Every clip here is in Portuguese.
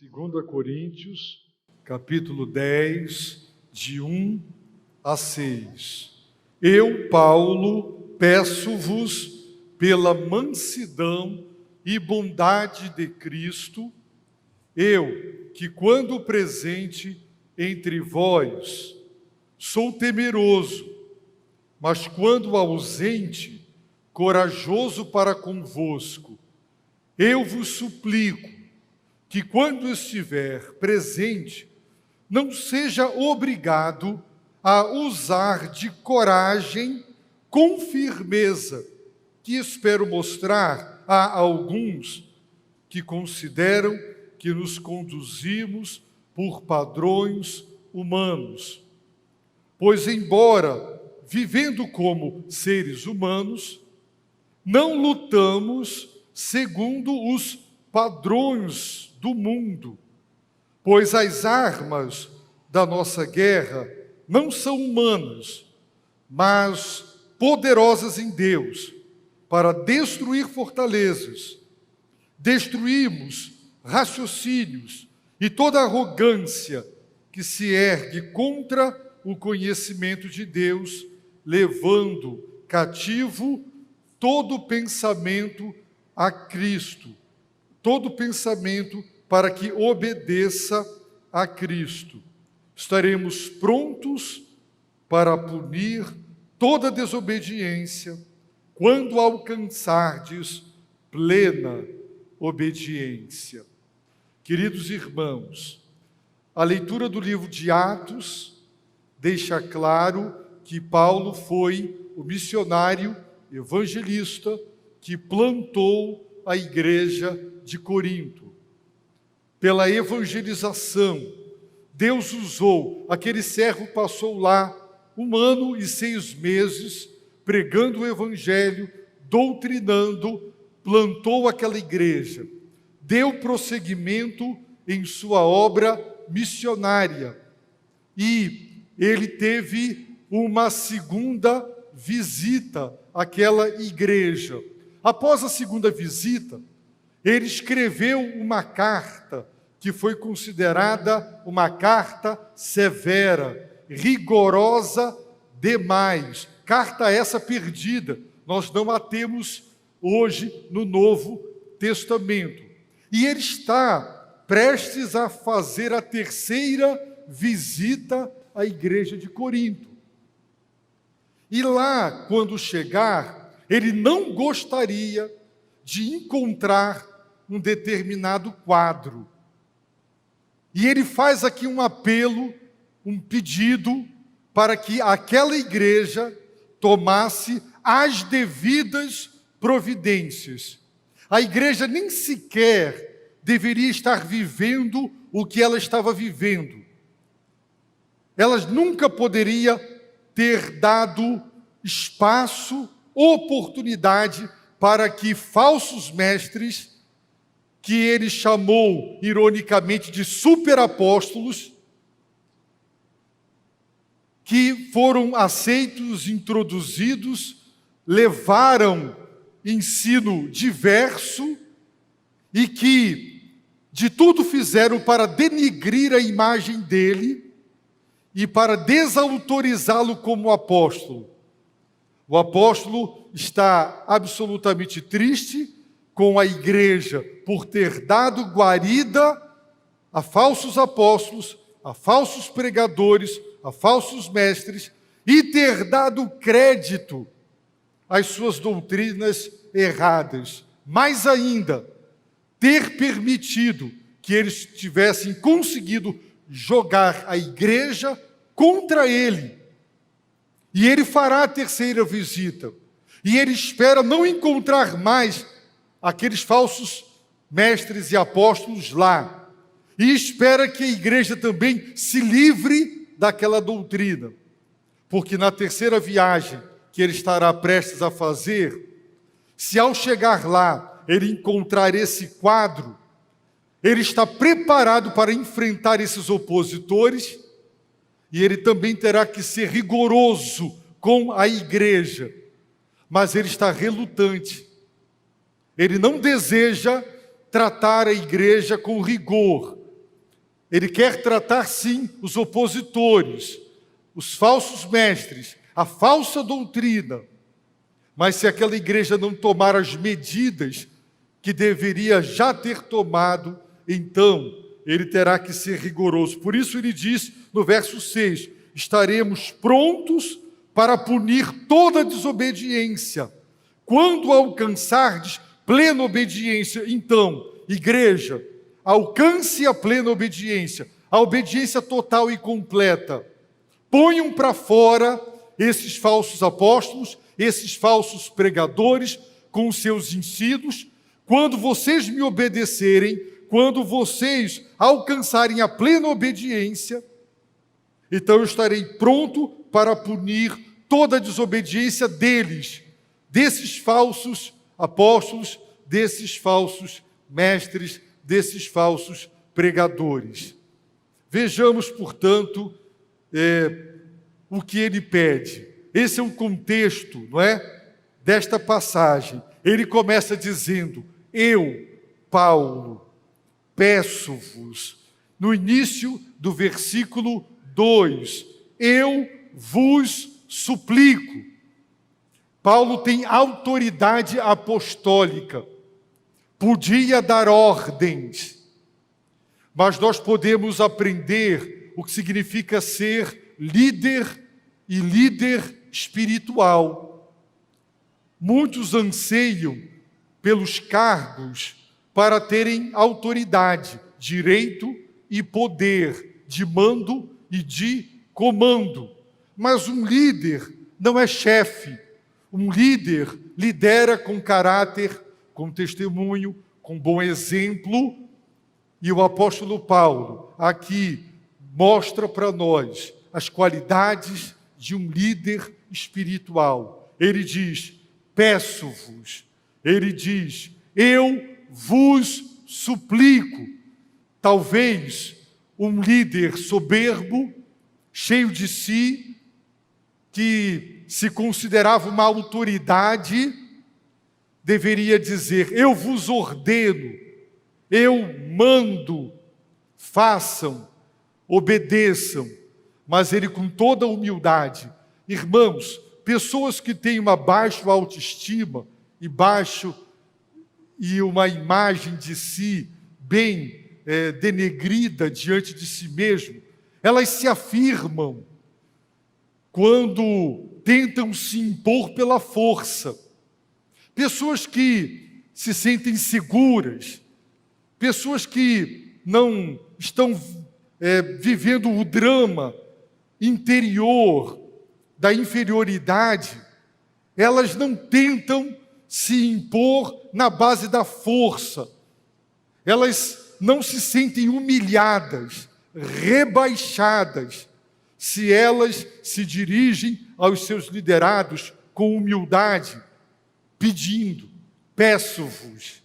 2 Coríntios, capítulo 10, de 1 a 6. Eu, Paulo, peço-vos pela mansidão e bondade de Cristo, eu, que quando presente entre vós, sou temeroso, mas quando ausente, corajoso para convosco. Eu vos suplico que quando estiver presente, não seja obrigado a usar de coragem com firmeza, que espero mostrar a alguns que consideram que nos conduzimos por padrões humanos. Pois, embora vivendo como seres humanos, não lutamos segundo os padrões do mundo, pois as armas da nossa guerra não são humanas, mas poderosas em Deus, para destruir fortalezas. Destruímos raciocínios e toda arrogância que se ergue contra o conhecimento de Deus, levando cativo todo pensamento a Cristo, todo pensamento para que obedeça a Cristo. Estaremos prontos para punir toda desobediência quando alcançardes plena obediência. Queridos irmãos, a leitura do livro de Atos deixa claro que Paulo foi o missionário evangelista que plantou a igreja de Corinto. Pela evangelização, Deus usou, aquele servo passou lá 1 ano e 6 meses pregando o evangelho, doutrinando, plantou aquela igreja, deu prosseguimento em sua obra missionária e ele teve uma segunda visita àquela igreja. Após a segunda visita, ele escreveu uma carta que foi considerada uma carta severa, rigorosa demais. Carta essa perdida, nós não a temos hoje no Novo Testamento. E ele está prestes a fazer a terceira visita à igreja de Corinto. E lá, quando chegar, ele não gostaria de encontrar um determinado quadro. E ele faz aqui um apelo, um pedido, para que aquela igreja tomasse as devidas providências. A igreja nem sequer deveria estar vivendo o que ela estava vivendo. Ela nunca poderia ter dado espaço, oportunidade para que falsos mestres, que ele chamou ironicamente de superapóstolos, que foram aceitos, introduzidos, levaram ensino diverso e que de tudo fizeram para denigrir a imagem dele e para desautorizá-lo como apóstolo. O apóstolo está absolutamente triste com a igreja por ter dado guarida a falsos apóstolos, a falsos pregadores, a falsos mestres e ter dado crédito às suas doutrinas erradas. Mais ainda, ter permitido que eles tivessem conseguido jogar a igreja contra ele. E ele fará a terceira visita. E ele espera não encontrar mais aqueles falsos mestres e apóstolos lá. E espera que a igreja também se livre daquela doutrina. Porque na terceira viagem que ele estará prestes a fazer, se ao chegar lá ele encontrar esse quadro, ele está preparado para enfrentar esses opositores e ele também terá que ser rigoroso com a igreja. Mas ele está relutante. Ele não deseja tratar a igreja com rigor, Ele quer tratar, sim, os opositores, os falsos mestres, a falsa doutrina. Mas se aquela igreja não tomar as medidas que deveria já ter tomado, então ele terá que ser rigoroso. Por isso ele diz no verso 6, estaremos prontos para punir toda desobediência. Quando alcançardes plena obediência, então, igreja, alcance a plena obediência, a obediência total e completa. Ponham para fora esses falsos apóstolos, esses falsos pregadores, com os seus ensinos. Quando vocês me obedecerem, quando vocês alcançarem a plena obediência, então eu estarei pronto para punir toda a desobediência deles, desses falsos apóstolos, desses falsos mestres, desses falsos pregadores. Vejamos, portanto, o que ele pede. Esse é o contexto, não é, desta passagem. Ele começa dizendo, eu, Paulo, peço-vos, no início do versículo 2, eu vos suplico. Paulo tem autoridade apostólica, podia dar ordens, mas nós podemos aprender o que significa ser líder e líder espiritual. Muitos anseiam pelos cargos para terem autoridade, direito e poder de mando e de comando. Mas um líder não é chefe. Um líder lidera com caráter, com testemunho, com bom exemplo. E o apóstolo Paulo aqui mostra para nós as qualidades de um líder espiritual. Ele diz, peço-vos. Ele diz, eu vos suplico. Talvez um líder soberbo, cheio de si, que se considerava uma autoridade, deveria dizer, eu vos ordeno, eu mando, façam, obedeçam. Mas ele com toda a humildade. Irmãos, pessoas que têm uma baixa autoestima e uma imagem de si bem denegrida diante de si mesmo, elas se afirmam quando tentam se impor pela força. Pessoas que se sentem seguras, pessoas que não estão vivendo o drama interior da inferioridade, elas não tentam se impor na base da força. Elas não se sentem humilhadas, rebaixadas, se elas se dirigem aos seus liderados com humildade, pedindo, peço-vos,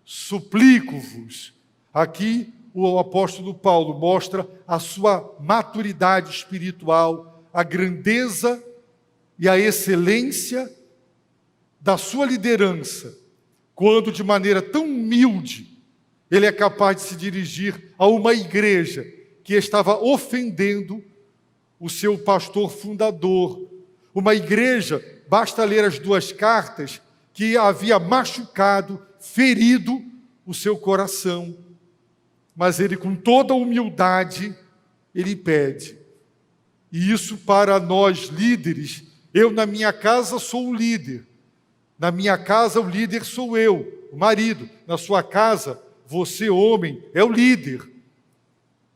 suplico-vos. Aqui o apóstolo Paulo mostra a sua maturidade espiritual, a grandeza e a excelência da sua liderança, quando de maneira tão humilde ele é capaz de se dirigir a uma igreja que estava ofendendo o seu pastor fundador. Uma igreja, basta ler as 2 cartas, que havia machucado, ferido o seu coração. Mas ele, com toda a humildade, ele pede. E isso para nós líderes, eu na minha casa sou o líder. Na minha casa o líder sou eu, o marido. Na sua casa, você, homem, é o líder.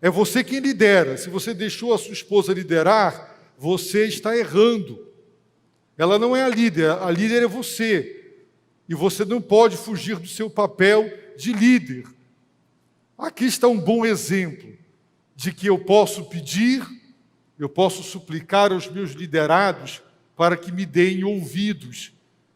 É você quem lidera. Se você deixou a sua esposa liderar, você está errando. Ela não é a líder é você. E você não pode fugir do seu papel de líder. Aqui está um bom exemplo de que eu posso pedir, eu posso suplicar aos meus liderados para que me deem ouvidos,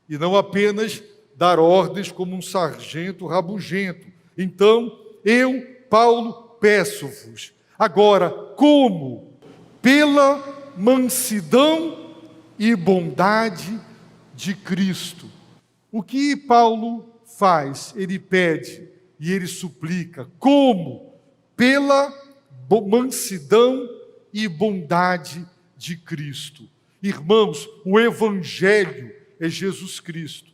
e não apenas dar ordens como um sargento rabugento. Então, eu, Paulo, peço-vos. Agora, como? Pela mansidão e bondade de Cristo. O que Paulo faz? Ele pede e ele suplica. Como? Pela mansidão e bondade de Cristo. Irmãos, o Evangelho é Jesus Cristo.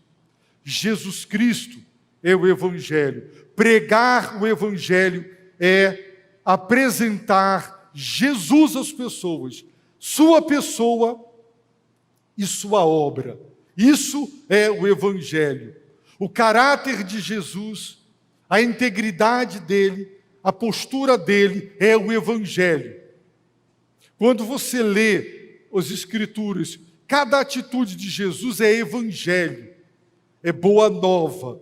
Jesus Cristo é o Evangelho. Pregar o Evangelho é apresentar Jesus às pessoas, sua pessoa e sua obra. Isso é o Evangelho. O caráter de Jesus, a integridade dele, a postura dele é o Evangelho. Quando você lê as Escrituras, cada atitude de Jesus é Evangelho, é boa nova,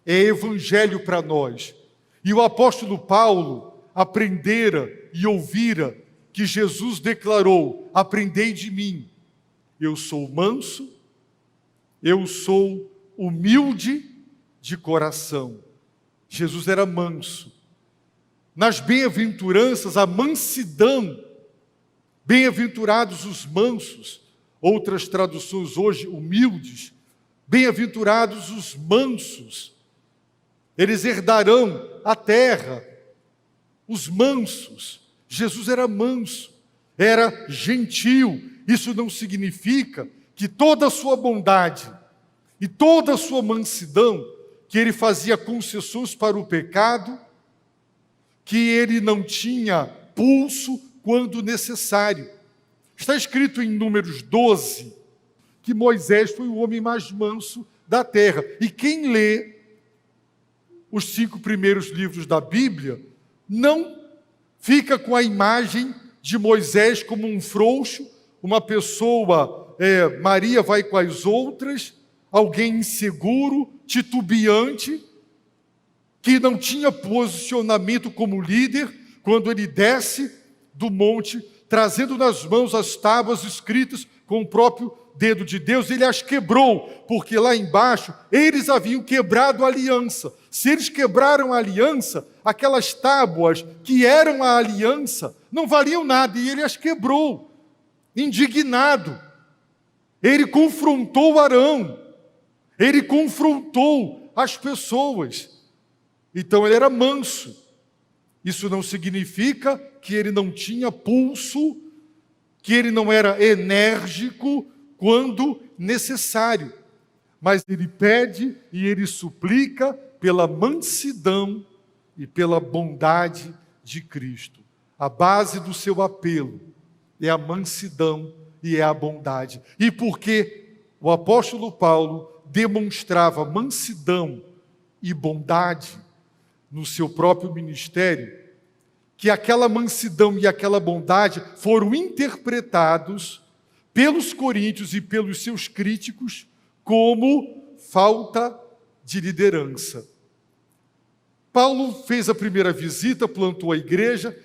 é Evangelho para nós. E o apóstolo Paulo aprendera e ouvira que Jesus declarou: aprendei de mim, eu sou manso, eu sou humilde de coração. Jesus era manso. Nas bem-aventuranças, a mansidão, bem-aventurados os mansos, outras traduções hoje, humildes, bem-aventurados os mansos, eles herdarão a terra. Os mansos, Jesus era manso, era gentil. Isso não significa que toda a sua bondade e toda a sua mansidão, que ele fazia concessões para o pecado, que ele não tinha pulso quando necessário. Está escrito em Números 12 que Moisés foi o homem mais manso da terra. E quem lê os 5 primeiros livros da Bíblia não fica com a imagem de Moisés como um frouxo, uma pessoa, Maria vai com as outras, alguém inseguro, titubeante, que não tinha posicionamento como líder, quando ele desce do monte, trazendo nas mãos as tábuas escritas com o próprio dedo de Deus, ele as quebrou, porque lá embaixo eles haviam quebrado a aliança. Se eles quebraram a aliança, aquelas tábuas que eram a aliança não valiam nada, e ele as quebrou, indignado. Ele confrontou Arão, ele confrontou as pessoas. Então ele era manso. Isso não significa que ele não tinha pulso, que ele não era enérgico quando necessário. Mas ele pede e ele suplica pela mansidão e pela bondade de Cristo. A base do seu apelo é a mansidão e é a bondade. E porque o apóstolo Paulo demonstrava mansidão e bondade no seu próprio ministério, que aquela mansidão e aquela bondade foram interpretados pelos coríntios e pelos seus críticos como falta de liderança. Paulo fez a primeira visita, plantou a igreja,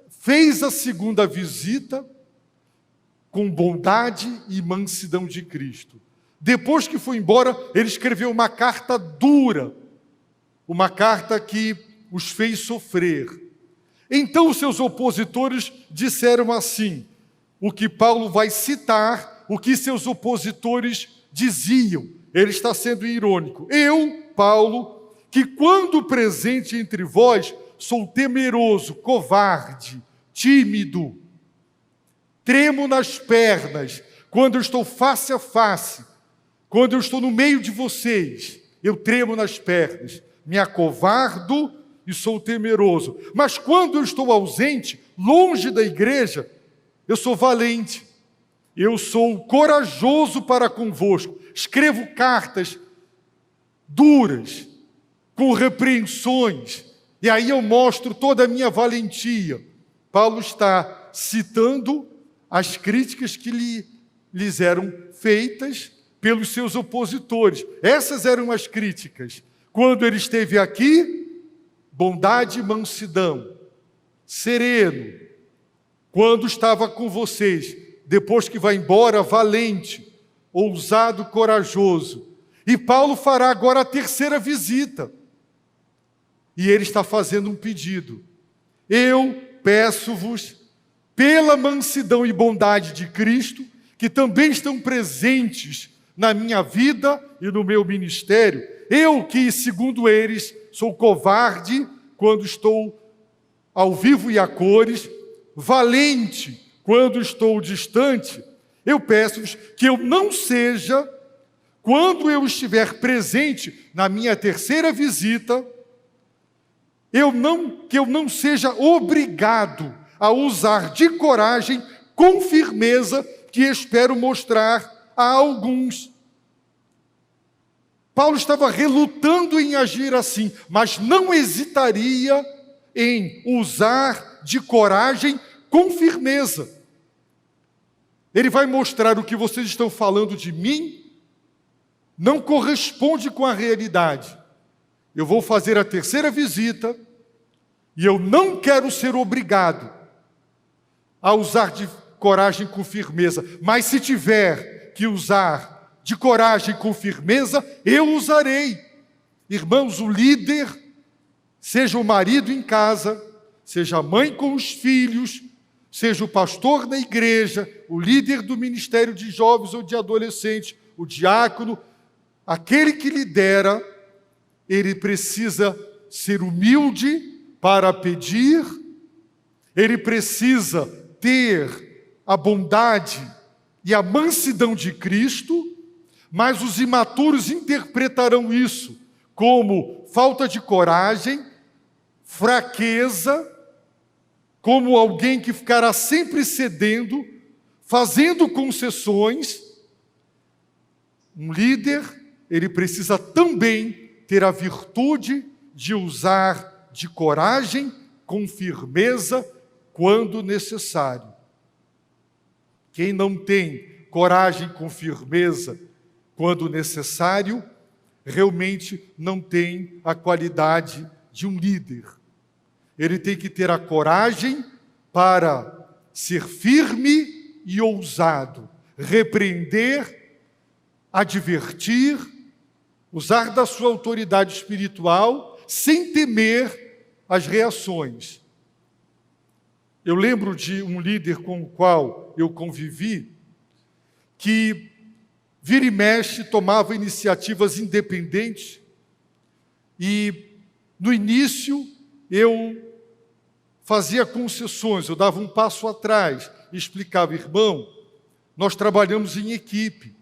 fez a segunda visita com bondade e mansidão de Cristo. Depois que foi embora, ele escreveu uma carta dura, uma carta que os fez sofrer. Então os seus opositores disseram assim, o que Paulo vai citar, o que seus opositores diziam. Ele está sendo irônico. Eu, Paulo, que quando presente entre vós, sou temeroso, covarde, tímido, tremo nas pernas, quando eu estou face a face, quando eu estou no meio de vocês, eu tremo nas pernas, me acovardo e sou temeroso. Mas quando eu estou ausente, longe da igreja, eu sou valente, eu sou corajoso para convosco. Escrevo cartas duras, com repreensões, e aí eu mostro toda a minha valentia. Paulo está citando as críticas que lhes eram feitas pelos seus opositores. Essas eram as críticas. Quando ele esteve aqui, bondade e mansidão, sereno. Quando estava com vocês, depois que vai embora, valente, ousado, corajoso. E Paulo fará agora a terceira visita. E ele está fazendo um pedido. Eu peço-vos, pela mansidão e bondade de Cristo, que também estão presentes na minha vida e no meu ministério, eu que, segundo eles, sou covarde quando estou ao vivo e a cores, valente quando estou distante, eu peço-vos que eu não seja, quando eu estiver presente na minha terceira visita, que eu não seja obrigado a usar de coragem com firmeza que espero mostrar a alguns. Paulo estava relutando em agir assim, mas não hesitaria em usar de coragem com firmeza. Ele vai mostrar: o que vocês estão falando de mim não corresponde com a realidade. Eu vou fazer a terceira visita e eu não quero ser obrigado a usar de coragem com firmeza, mas se tiver que usar de coragem com firmeza, eu usarei. Irmãos, o líder, seja o marido em casa, seja a mãe com os filhos, seja o pastor na igreja, o líder do ministério de jovens ou de adolescentes, o diácono, aquele que lidera, ele precisa ser humilde para pedir, ele precisa ter a bondade e a mansidão de Cristo, mas os imaturos interpretarão isso como falta de coragem, fraqueza, como alguém que ficará sempre cedendo, fazendo concessões. Um líder, ele precisa também ter a virtude de usar de coragem com firmeza quando necessário. Quem não tem coragem com firmeza quando necessário, realmente não tem a qualidade de um líder. Ele tem que ter a coragem para ser firme e ousado, repreender, advertir, usar da sua autoridade espiritual sem temer as reações. Eu lembro de um líder com o qual eu convivi, que vira e mexe tomava iniciativas independentes, e no início eu fazia concessões, eu dava um passo atrás e explicava: irmão, nós trabalhamos em equipe,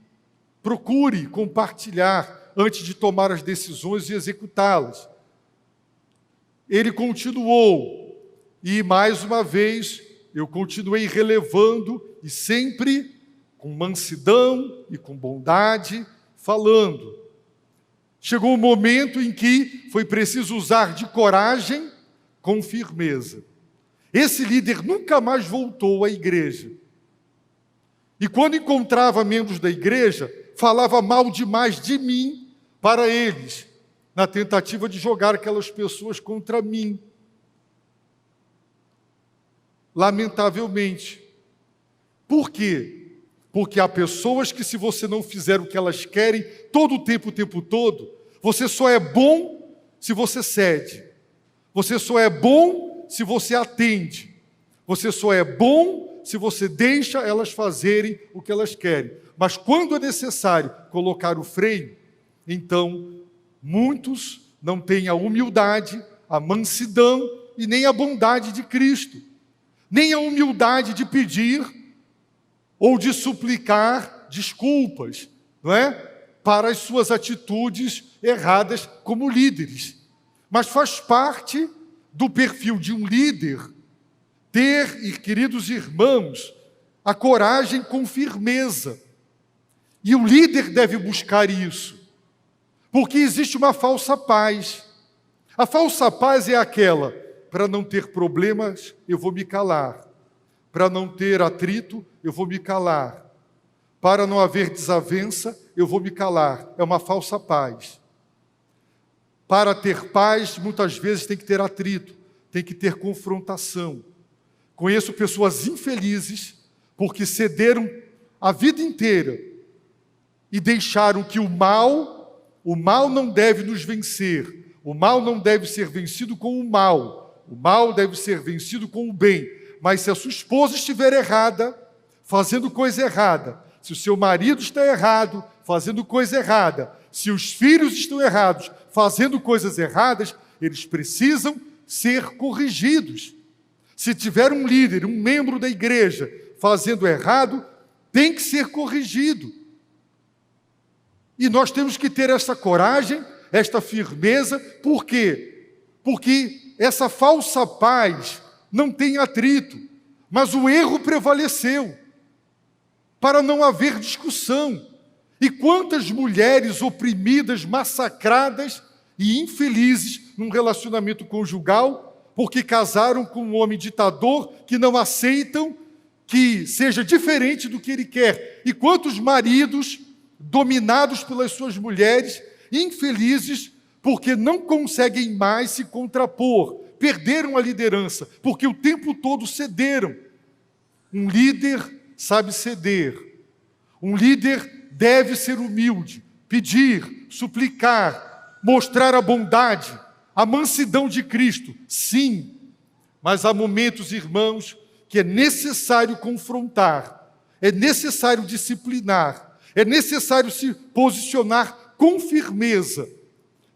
procure compartilhar antes de tomar as decisões e executá-las. Ele continuou, e mais uma vez eu continuei relevando e sempre com mansidão e com bondade, falando. Chegou um momento em que foi preciso usar de coragem com firmeza. Esse líder nunca mais voltou à igreja. E quando encontrava membros da igreja, falava mal demais de mim para eles, na tentativa de jogar aquelas pessoas contra mim. Lamentavelmente. Por quê? Porque há pessoas que, se você não fizer o que elas querem todo o tempo todo, você só é bom se você cede. Você só é bom se você atende. Você só é bom se você deixa elas fazerem o que elas querem. Mas quando é necessário colocar o freio, então muitos não têm a humildade, a mansidão e nem a bondade de Cristo. Nem a humildade de pedir ou de suplicar desculpas, não é? Para as suas atitudes erradas como líderes. Mas faz parte do perfil de um líder ter, e queridos irmãos, a coragem com firmeza. E o líder deve buscar isso, porque existe uma falsa paz. A falsa paz é aquela: para não ter problemas, eu vou me calar. Para não ter atrito, eu vou me calar. Para não haver desavença, eu vou me calar. É uma falsa paz. Para ter paz, muitas vezes tem que ter atrito, tem que ter confrontação. Conheço pessoas infelizes porque cederam a vida inteira e deixaram que o mal não deve nos vencer. O mal não deve ser vencido com o mal deve ser vencido com o bem. Mas se a sua esposa estiver errada, fazendo coisa errada, se o seu marido está errado, fazendo coisa errada, se os filhos estão errados, fazendo coisas erradas, eles precisam ser corrigidos. Se tiver um líder, um membro da igreja fazendo errado, tem que ser corrigido. E nós temos que ter essa coragem, esta firmeza. Por quê? Porque essa falsa paz não tem atrito, mas o erro prevaleceu, para não haver discussão. E quantas mulheres oprimidas, massacradas e infelizes num relacionamento conjugal, porque casaram com um homem ditador que não aceitam que seja diferente do que ele quer. E quantos maridos dominados pelas suas mulheres, infelizes, porque não conseguem mais se contrapor, perderam a liderança, porque o tempo todo cederam. Um líder sabe ceder. Um líder deve ser humilde, pedir, suplicar, mostrar a bondade, a mansidão de Cristo, sim. Mas há momentos, irmãos, que é necessário confrontar, é necessário disciplinar, é necessário se posicionar com firmeza,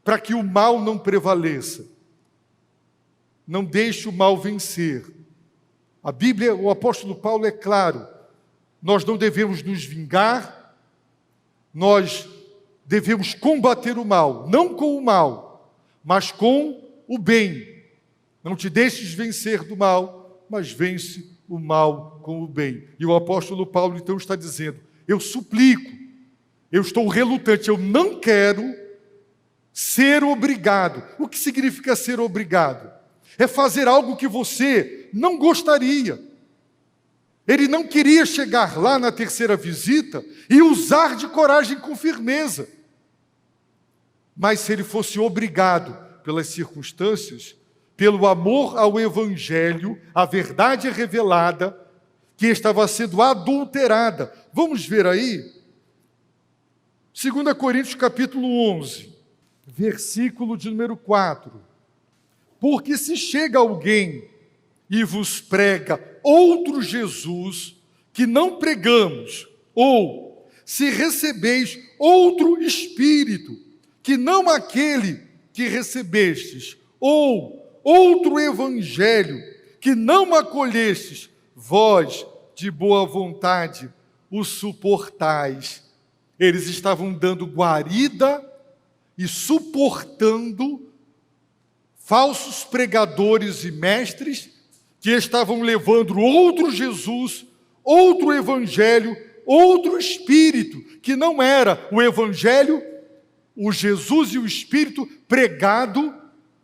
para que o mal não prevaleça. Não deixe o mal vencer. A Bíblia, o apóstolo Paulo é claro, nós não devemos nos vingar, nós devemos combater o mal, não com o mal, mas com o bem. Não te deixes vencer do mal, mas vence o mal com o bem. E o apóstolo Paulo então está dizendo, eu suplico, eu estou relutante, eu não quero ser obrigado. O que significa ser obrigado? É fazer algo que você não gostaria. Ele não queria chegar lá na terceira visita e usar de coragem com firmeza. Mas se ele fosse obrigado pelas circunstâncias, pelo amor ao Evangelho, a verdade revelada, que estava sendo adulterada. Vamos ver aí? 2 Coríntios capítulo 11, versículo de número 4. Porque se chega alguém e vos prega outro Jesus que não pregamos, ou se recebeis outro Espírito que não aquele que recebestes, ou outro Evangelho que não acolhestes, vós, de boa vontade, o suportais. Eles estavam dando guarida e suportando falsos pregadores e mestres que estavam levando outro Jesus, outro Evangelho, outro Espírito, que não era o Evangelho, o Jesus e o Espírito pregado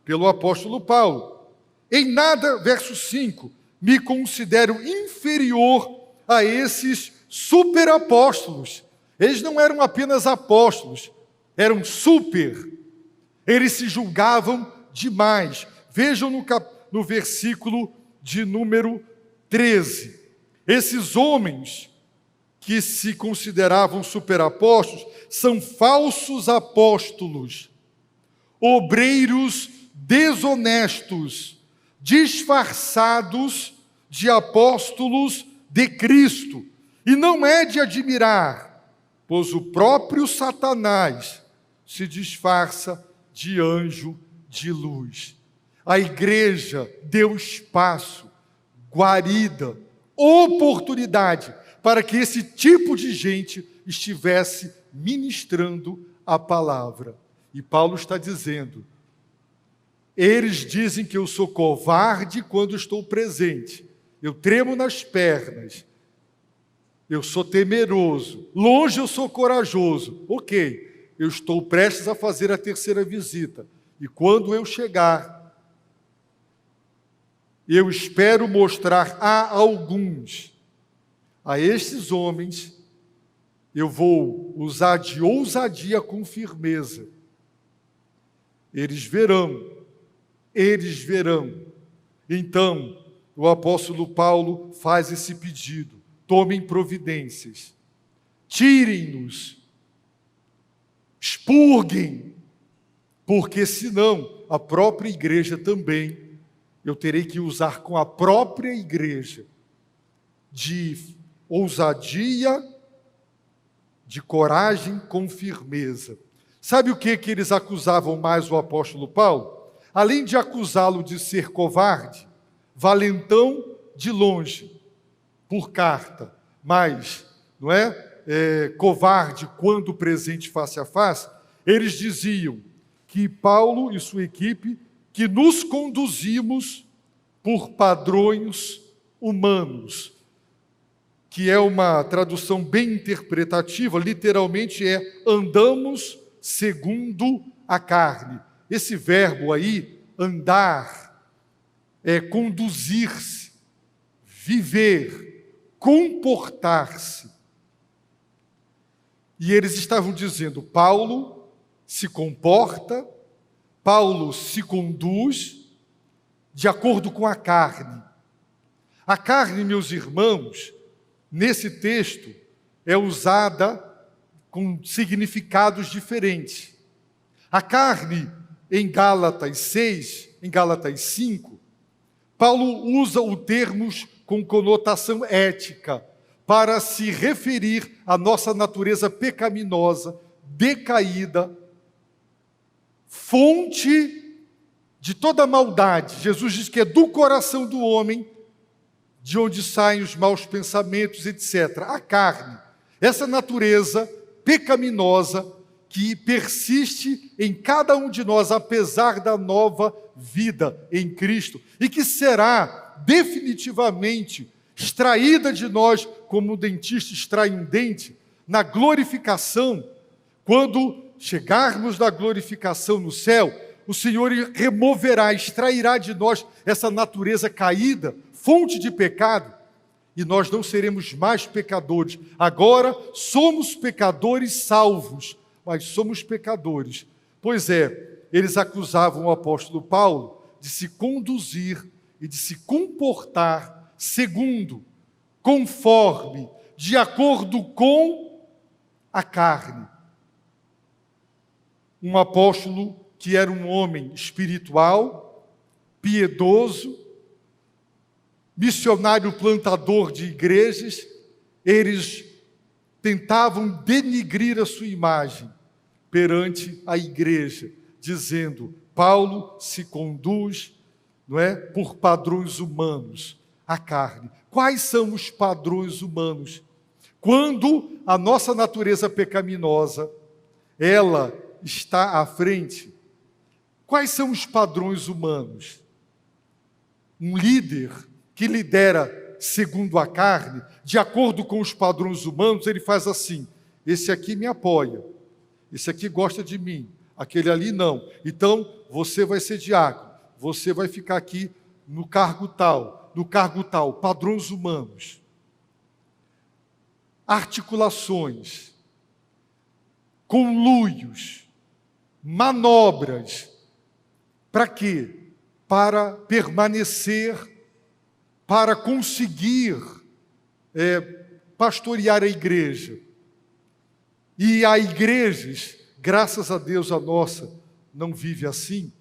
pelo apóstolo Paulo. Em nada, verso 5, me considero inferior a esses superapóstolos. Eles não eram apenas apóstolos, eram super. Eles se julgavam demais. Vejam no versículo de número 13. Esses homens que se consideravam superapóstolos são falsos apóstolos, obreiros desonestos, disfarçados de apóstolos de Cristo. E não é de admirar, pois o próprio Satanás se disfarça de anjo de luz. A igreja deu espaço, guarida, oportunidade para que esse tipo de gente estivesse ministrando a palavra. E Paulo está dizendo, eles dizem que eu sou covarde quando estou presente, eu tremo nas pernas, eu sou temeroso, longe eu sou corajoso. Ok, eu estou prestes a fazer a terceira visita, e quando eu chegar, eu espero mostrar a alguns, a estes homens, eu vou usar de ousadia com firmeza. Eles verão. Então, o apóstolo Paulo faz esse pedido. Tomem providências. Tirem-nos. Expurguem. Porque senão, a própria igreja também, eu terei que usar com a própria igreja de ousadia, de coragem com firmeza. Sabe o que eles acusavam mais o apóstolo Paulo? Além de acusá-lo de ser covarde, valentão de longe, por carta, mas, não é, covarde quando presente face a face, eles diziam que Paulo e sua equipe, que nos conduzimos por padrões humanos, que é uma tradução bem interpretativa, literalmente é andamos segundo a carne. Esse verbo aí, andar, é conduzir-se, viver, comportar-se. E eles estavam dizendo, Paulo se comporta, Paulo se conduz de acordo com a carne. A carne, meus irmãos, nesse texto, é usada com significados diferentes. A carne, em Gálatas 6, em Gálatas 5, Paulo usa o termo com conotação ética para se referir à nossa natureza pecaminosa, decaída, fonte de toda maldade. Jesus diz que é do coração do homem de onde saem os maus pensamentos, etc. A carne, essa natureza pecaminosa que persiste em cada um de nós, apesar da nova vida em Cristo, e que será definitivamente extraída de nós, como um dentista extrai um dente, na glorificação. Quando chegarmos na glorificação no céu, o Senhor removerá, extrairá de nós essa natureza caída, fonte de pecado, e nós não seremos mais pecadores. Agora somos pecadores salvos, mas somos pecadores. Pois é, eles acusavam o apóstolo Paulo de se conduzir e de se comportar segundo, conforme, de acordo com a carne. Um apóstolo que era um homem espiritual, piedoso, missionário plantador de igrejas, eles tentavam denigrir a sua imagem perante a igreja, dizendo, Paulo se conduz, não é, por padrões humanos, a carne. Quais são os padrões humanos? Quando a nossa natureza pecaminosa, ela está à frente, quais são os padrões humanos? Um líder que lidera segundo a carne, de acordo com os padrões humanos, ele faz assim, esse aqui me apoia, esse aqui gosta de mim, aquele ali não. Então, você vai ser diácono, você vai ficar aqui no cargo tal, padrões humanos. Articulações, conluios, manobras. Para quê? Para permanecer, para conseguir pastorear a igreja. E há igrejas, graças a Deus a nossa não vive assim,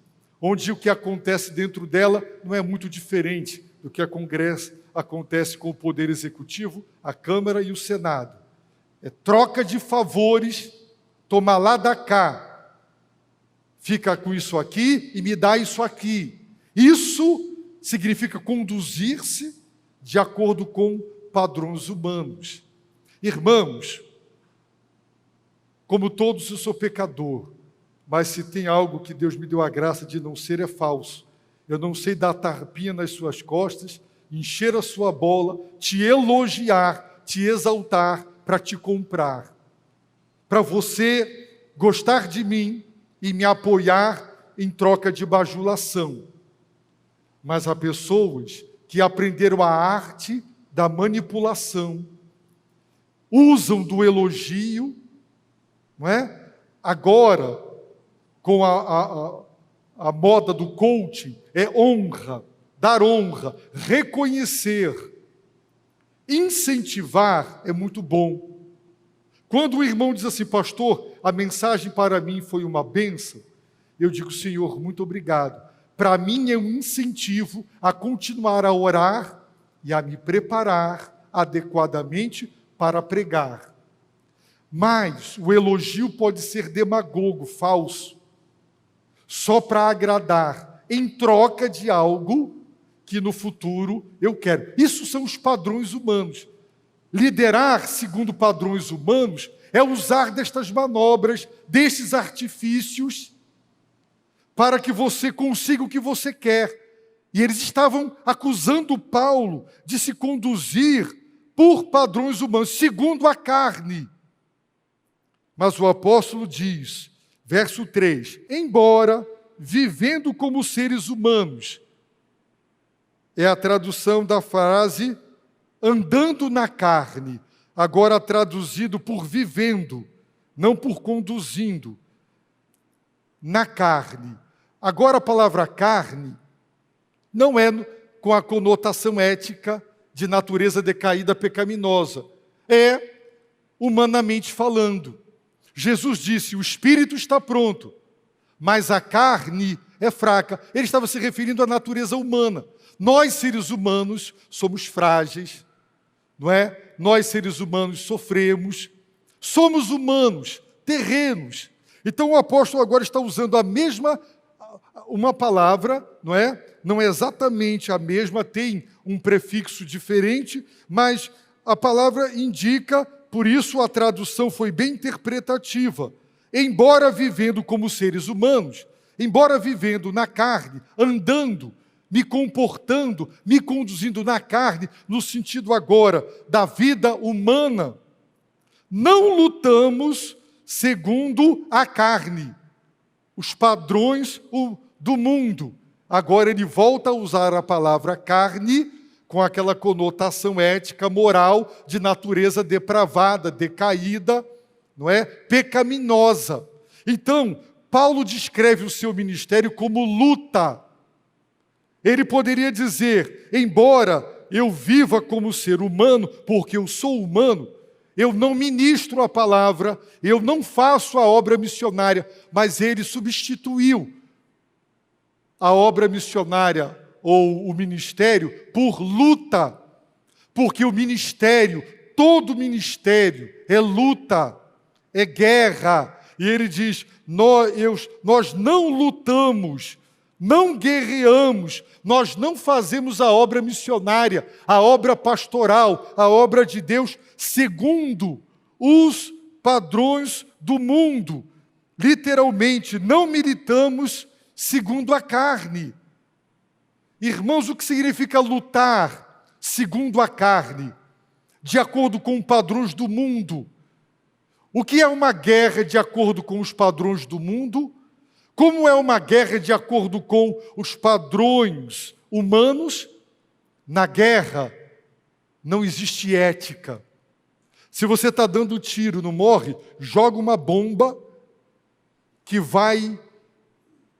onde o que acontece dentro dela não é muito diferente do que acontece com o Poder Executivo, a Câmara e o Senado. É troca de favores, toma lá da cá, fica com isso aqui e me dá isso aqui. Isso significa conduzir-se de acordo com padrões humanos. Irmãos, como todos eu sou pecador, mas se tem algo que Deus me deu a graça de não ser, é falso. Eu não sei dar tapinha nas suas costas, encher a sua bola, te elogiar, te exaltar, para te comprar. Para você gostar de mim e me apoiar em troca de bajulação. Mas há pessoas que aprenderam a arte da manipulação, usam do elogio, não é? Agora, com a moda do coaching, é honra, dar honra, reconhecer, incentivar é muito bom. Quando o irmão diz assim, pastor, a mensagem para mim foi uma bênção, eu digo, Senhor, muito obrigado. Para mim é um incentivo a continuar a orar e a me preparar adequadamente para pregar. Mas o elogio pode ser demagogo, falso, só para agradar, em troca de algo que no futuro eu quero. Isso são os padrões humanos. Liderar segundo padrões humanos é usar destas manobras, destes artifícios, para que você consiga o que você quer. E eles estavam acusando Paulo de se conduzir por padrões humanos, segundo a carne. Mas o apóstolo diz, verso 3, embora vivendo como seres humanos, é a tradução da frase andando na carne, agora traduzido por vivendo, não por conduzindo, na carne. Agora a palavra carne não é com a conotação ética de natureza decaída pecaminosa, é humanamente falando. Jesus disse, o espírito está pronto, mas a carne é fraca. Ele estava se referindo à natureza humana. Nós, seres humanos, somos frágeis, não é? Nós, seres humanos, sofremos, somos humanos, terrenos. Então o apóstolo agora está usando uma palavra, não é? Não é exatamente a mesma, tem um prefixo diferente, mas a palavra indica, por isso a tradução foi bem interpretativa. Embora vivendo como seres humanos, embora vivendo na carne, andando, me comportando, me conduzindo na carne, no sentido agora da vida humana, não lutamos segundo a carne, os padrões do mundo. Agora ele volta a usar a palavra carne com aquela conotação ética, moral, de natureza depravada, decaída, não é? Pecaminosa. Então, Paulo descreve o seu ministério como luta. Ele poderia dizer, embora eu viva como ser humano, porque eu sou humano, eu não ministro a palavra, eu não faço a obra missionária, mas ele substituiu a obra missionária ou o ministério por luta, porque o ministério, todo ministério é luta, é guerra. E ele diz, nós não lutamos, não guerreamos, nós não fazemos a obra missionária, a obra pastoral, a obra de Deus, segundo os padrões do mundo. Literalmente, não militamos segundo a carne. Irmãos, o que significa lutar segundo a carne? De acordo com os padrões do mundo. O que é uma guerra de acordo com os padrões do mundo? Como é uma guerra de acordo com os padrões humanos? Na guerra não existe ética. Se você está dando tiro, não morre, joga uma bomba que vai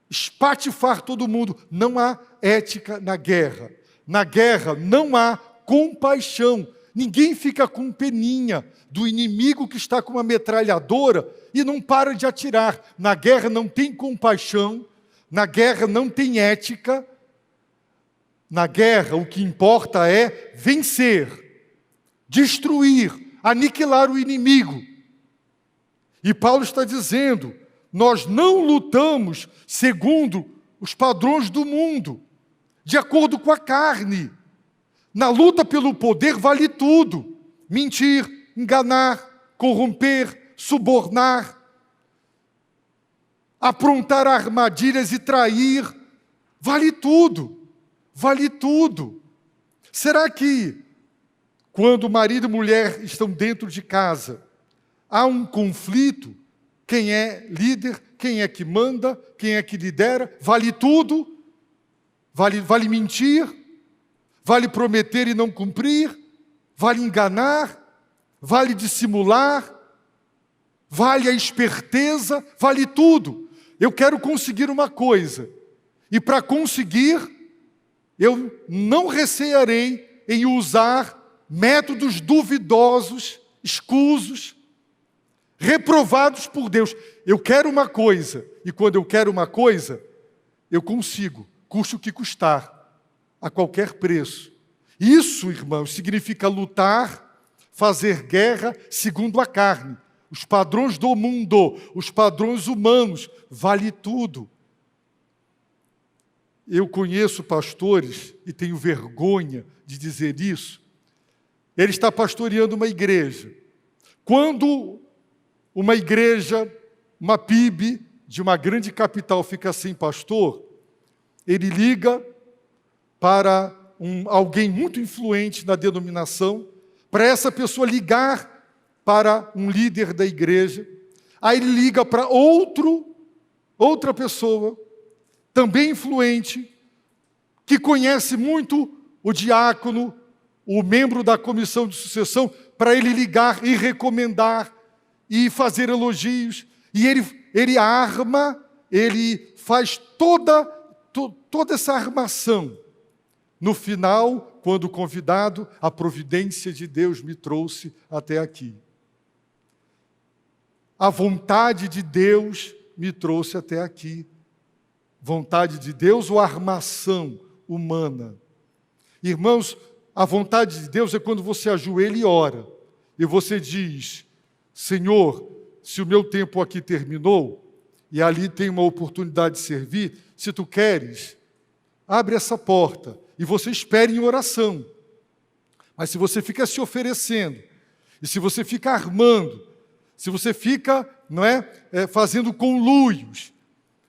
espatifar todo mundo. Não há ética na guerra. Na guerra não há compaixão. Ninguém fica com peninha do inimigo que está com uma metralhadora e não para de atirar. Na guerra não tem compaixão, na guerra não tem ética. Na guerra o que importa é vencer, destruir, aniquilar o inimigo. E Paulo está dizendo, nós não lutamos segundo os padrões do mundo, de acordo com a carne. Na luta pelo poder vale tudo. Mentir, enganar, corromper, subornar, aprontar armadilhas e trair. Vale tudo. Vale tudo. Será que, quando marido e mulher estão dentro de casa, há um conflito? Quem é líder? Quem é que manda? Quem é que lidera? Vale tudo? Vale mentir? Vale prometer e não cumprir? Vale enganar? Vale dissimular? Vale a esperteza? Vale tudo. Eu quero conseguir uma coisa. E para conseguir, eu não recearei em usar métodos duvidosos, escusos, reprovados por Deus. Eu quero uma coisa. E quando eu quero uma coisa, eu consigo, custe o que custar. A qualquer preço. Isso, irmãos, significa lutar, fazer guerra segundo a carne. Os padrões do mundo, os padrões humanos, vale tudo. eu conheço pastores, e tenho vergonha de dizer isso, ele está pastoreando uma igreja. Quando uma igreja, uma PIB de uma grande capital fica sem pastor, ele liga para alguém muito influente na denominação, para essa pessoa ligar para um líder da igreja, aí ele liga para outra pessoa, também influente, que conhece muito o diácono, o membro da comissão de sucessão, para ele ligar e recomendar e fazer elogios. E ele arma, ele faz toda essa armação. No final, quando convidado, a providência de Deus me trouxe até aqui. A vontade de Deus me trouxe até aqui. Vontade de Deus ou armação humana? Irmãos, a vontade de Deus é quando você ajoelha e ora. E você diz, Senhor, se o meu tempo aqui terminou, e ali tem uma oportunidade de servir, se tu queres, abre essa porta e você espere em oração. Mas se você fica se oferecendo, e se você fica armando, se você fica fazendo conluios,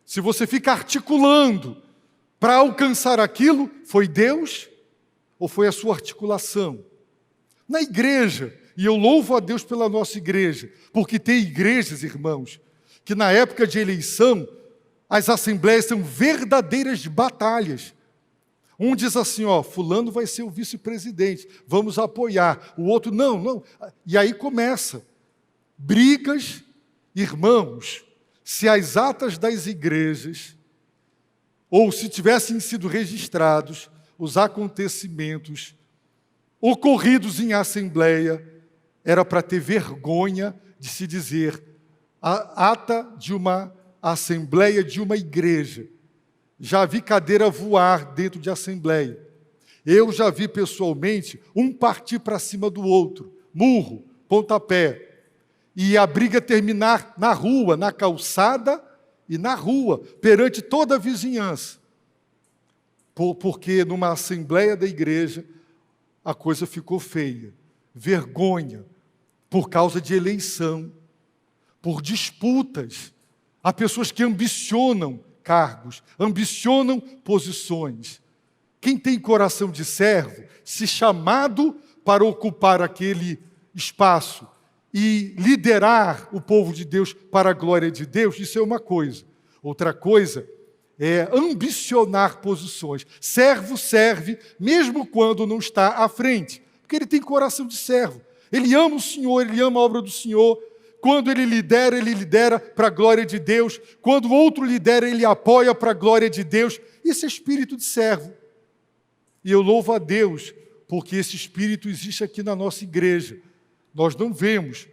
se você fica articulando para alcançar aquilo, foi Deus ou foi a sua articulação? Na igreja, e eu louvo a Deus pela nossa igreja, porque tem igrejas, irmãos, que na época de eleição, as assembleias são verdadeiras batalhas. Um diz assim, fulano vai ser o vice-presidente, vamos apoiar. O outro, não. E aí começa. Brigas, irmãos, se as atas das igrejas, ou se tivessem sido registrados os acontecimentos ocorridos em assembleia, era para ter vergonha de se dizer a ata de uma assembleia de uma igreja. Já vi cadeira voar dentro de assembleia. Eu já vi pessoalmente um partir para cima do outro, murro, pontapé, e a briga terminar na rua, na calçada e na rua, perante toda a vizinhança. Porque numa assembleia da igreja a coisa ficou feia. Vergonha, por causa de eleição, por disputas. Há pessoas que ambicionam cargos, ambicionam posições. Quem tem coração de servo, se chamado para ocupar aquele espaço e liderar o povo de Deus para a glória de Deus, isso é uma coisa. Outra coisa é ambicionar posições. Servo serve, mesmo quando não está à frente, porque ele tem coração de servo. Ele ama o Senhor, ele ama a obra do Senhor. Quando ele lidera para a glória de Deus. Quando o outro lidera, ele apoia para a glória de Deus. Isso é espírito de servo. E eu louvo a Deus, porque esse espírito existe aqui na nossa igreja. Nós não vemos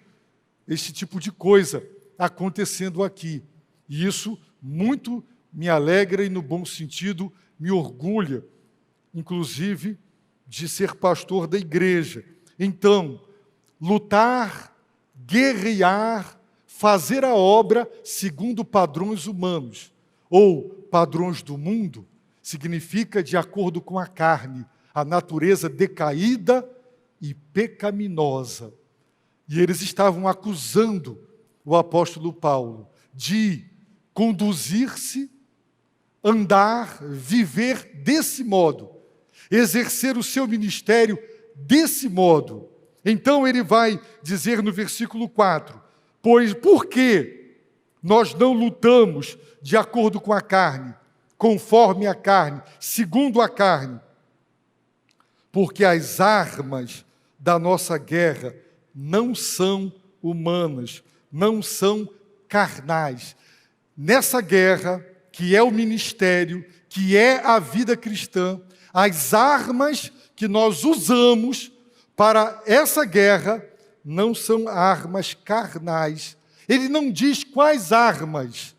esse tipo de coisa acontecendo aqui. E isso muito me alegra e, no bom sentido, me orgulha, inclusive, de ser pastor da igreja. Então, lutar, guerrear, fazer a obra segundo padrões humanos, ou padrões do mundo, significa de acordo com a carne, a natureza decaída e pecaminosa. E eles estavam acusando o apóstolo Paulo de conduzir-se, andar, viver desse modo, exercer o seu ministério desse modo. Então ele vai dizer no versículo 4, pois por que nós não lutamos de acordo com a carne, conforme a carne, segundo a carne? Porque as armas da nossa guerra não são humanas, não são carnais. Nessa guerra, que é o ministério, que é a vida cristã, as armas que nós usamos para essa guerra não são armas carnais. Ele não diz quais armas.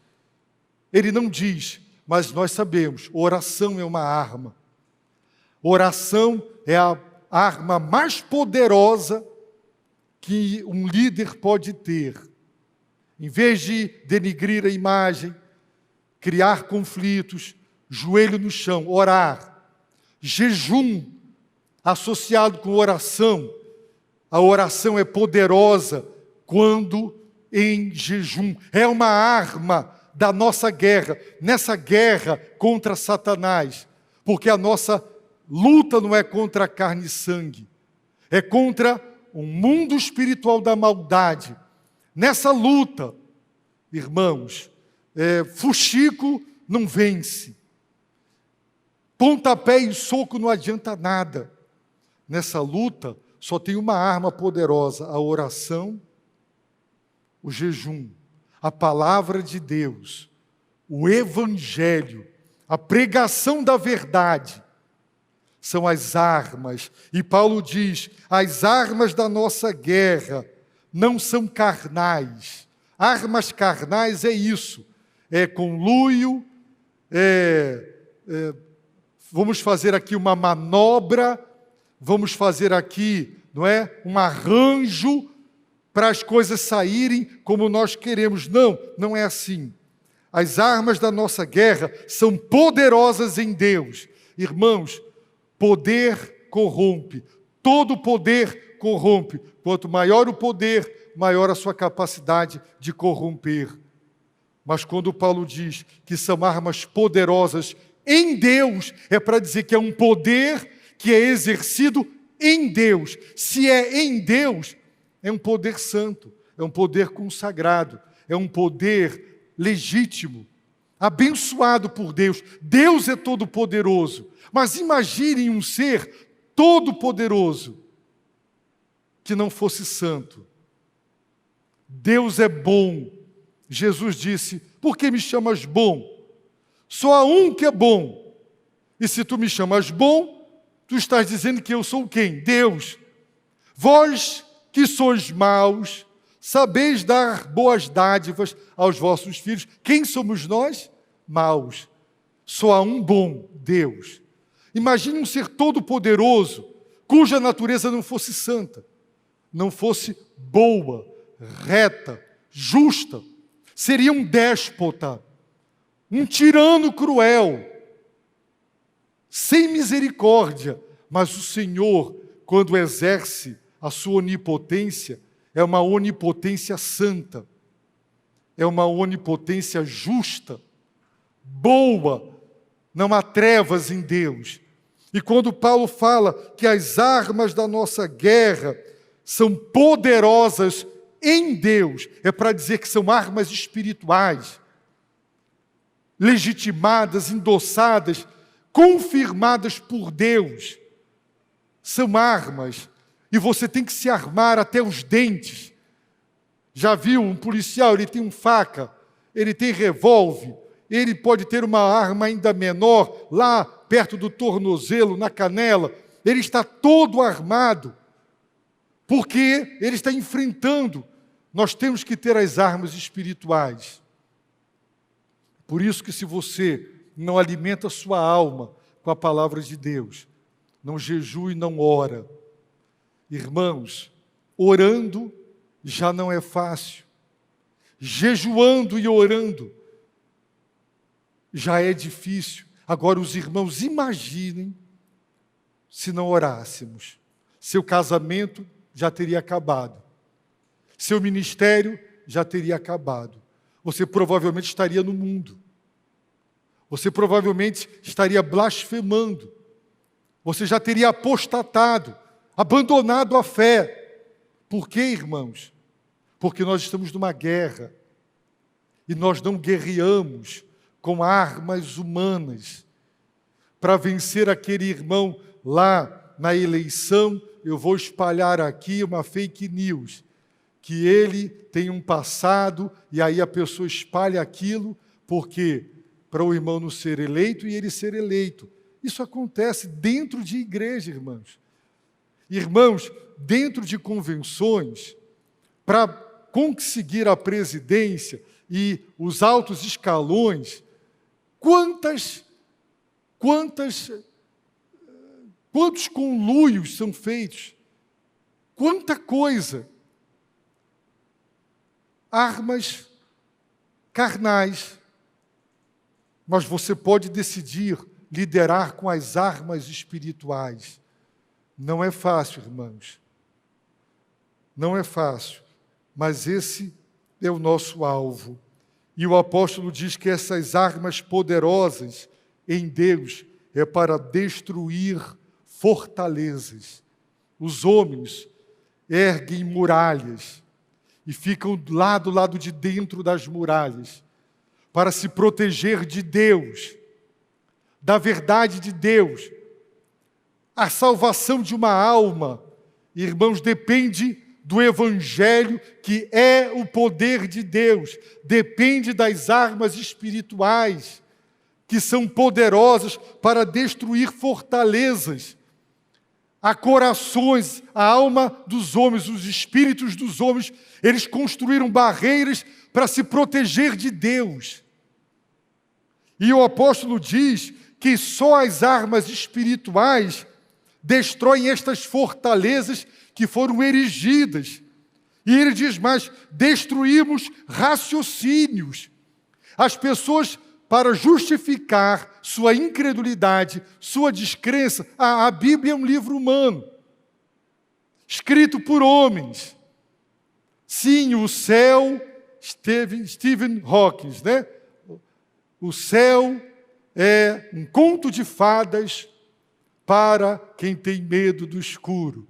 Ele não diz, mas nós sabemos, oração é uma arma. Oração é a arma mais poderosa que um líder pode ter. Em vez de denigrir a imagem, criar conflitos, joelho no chão, orar. Jejum associado com oração. A oração é poderosa quando em jejum. É uma arma da nossa guerra, nessa guerra contra Satanás. Porque a nossa luta não é contra a carne e sangue, é contra um mundo espiritual da maldade. Nessa luta, irmãos, fuxico não vence. Pontapé e soco não adianta nada. Nessa luta, só tem uma arma poderosa: a oração, o jejum, a palavra de Deus, o evangelho, a pregação da verdade. São as armas. E Paulo diz: as armas da nossa guerra não são carnais. Armas carnais é isso. É conluio, vamos fazer aqui uma manobra, vamos fazer aqui, não é, um arranjo para as coisas saírem como nós queremos. Não, não é assim. As armas da nossa guerra são poderosas em Deus. Irmãos, poder corrompe. Todo poder corrompe. Quanto maior o poder, maior a sua capacidade de corromper. Mas quando Paulo diz que são armas poderosas em Deus, é para dizer que é um poder que é exercido em Deus. Se é em Deus, é um poder santo, é um poder consagrado, é um poder legítimo, abençoado por Deus. Deus é todo-poderoso. Mas imaginem um ser todo-poderoso que não fosse santo. Deus é bom. Jesus disse: por que me chamas bom? Só há um que é bom. E se tu me chamas bom, tu estás dizendo que eu sou quem? Deus. Vós que sois maus, sabeis dar boas dádivas aos vossos filhos. Quem somos nós? Maus. Só há um bom, Deus. Imagine um ser todo-poderoso, cuja natureza não fosse santa, não fosse boa, reta, justa. Seria um déspota, um tirano cruel, sem misericórdia. Mas o Senhor, quando exerce a sua onipotência, é uma onipotência santa, é uma onipotência justa, boa. Não há trevas em Deus. E quando Paulo fala que as armas da nossa guerra são poderosas em Deus, é para dizer que são armas espirituais, legitimadas, endossadas, confirmadas por Deus. São armas, e você tem que se armar até os dentes. Já viu um policial? Ele tem faca, ele tem revólver, ele pode ter uma arma ainda menor, lá perto do tornozelo, na canela. Ele está todo armado, porque ele está enfrentando. Nós temos que ter as armas espirituais. Por isso que, se você não alimenta a sua alma com a palavra de Deus, não jejua e não ora, irmãos, orando já não é fácil, jejuando e orando já é difícil. Agora, os irmãos, imaginem se não orássemos. Seu casamento já teria acabado. Seu ministério já teria acabado. Você provavelmente estaria no mundo. Você provavelmente estaria blasfemando. Você já teria apostatado, abandonado a fé. Por quê, irmãos? Porque nós estamos numa guerra. E nós não guerreamos com armas humanas. Para vencer aquele irmão lá na eleição, eu vou espalhar aqui uma fake news, que ele tem um passado, e aí a pessoa espalha aquilo, porque para o irmão não ser eleito e ele ser eleito. Isso acontece dentro de igreja, irmãos. Irmãos, dentro de convenções, para conseguir a presidência e os altos escalões, quantos conluios são feitos? Quanta coisa! Armas carnais, Mas você pode decidir liderar com as armas espirituais. Não é fácil, irmãos. Não é fácil, mas esse é o nosso alvo. E o apóstolo diz que essas armas poderosas em Deus é para destruir fortalezas. Os homens erguem muralhas e ficam lá do lado de dentro das muralhas para se proteger de Deus, da verdade de Deus. A salvação de uma alma, irmãos, depende do Evangelho, que é o poder de Deus, depende das armas espirituais, que são poderosas para destruir fortalezas. Há corações, a alma dos homens, os espíritos dos homens, eles construíram barreiras para se proteger de Deus. E o apóstolo diz que só as armas espirituais destroem estas fortalezas que foram erigidas. E ele diz mais, destruímos raciocínios. As pessoas, para justificar sua incredulidade, sua descrença, a Bíblia é um livro humano, escrito por homens. Sim, o céu, Stephen Hawking, né? O céu é um conto de fadas para quem tem medo do escuro.